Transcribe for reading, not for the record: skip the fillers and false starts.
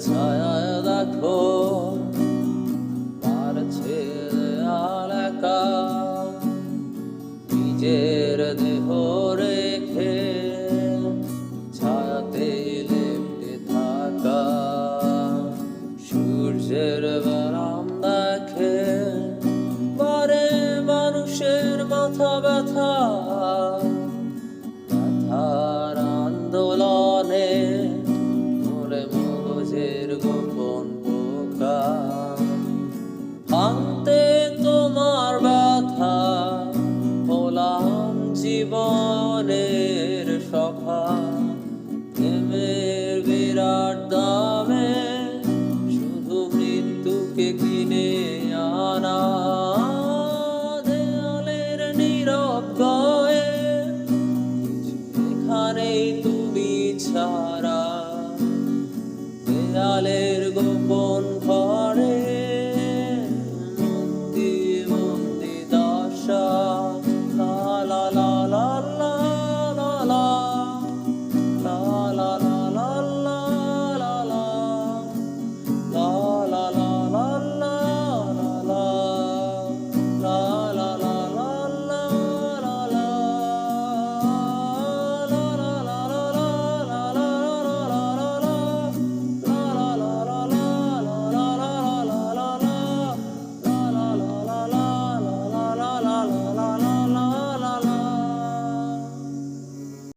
ছায়ায় দেখো পারছে দেয়াল একা, নিজের দেহ রেখে ছায়াতে লেপ্টে থাকা। সূর্যের বারাম দেখে বারে মানুষের মাথা ব্যথা, ব্যথার আন্দোলনে মরে মগজের গোপন পোকা। ভাঙতে তোমার ব্যথা হলাম জীবনের সখা, প্রেমের বিরাট দামে শুধু মৃত্যুকে কিনে আনা। দেয়ালের নীরব গায়ে এখানেই তুমি ছাড়া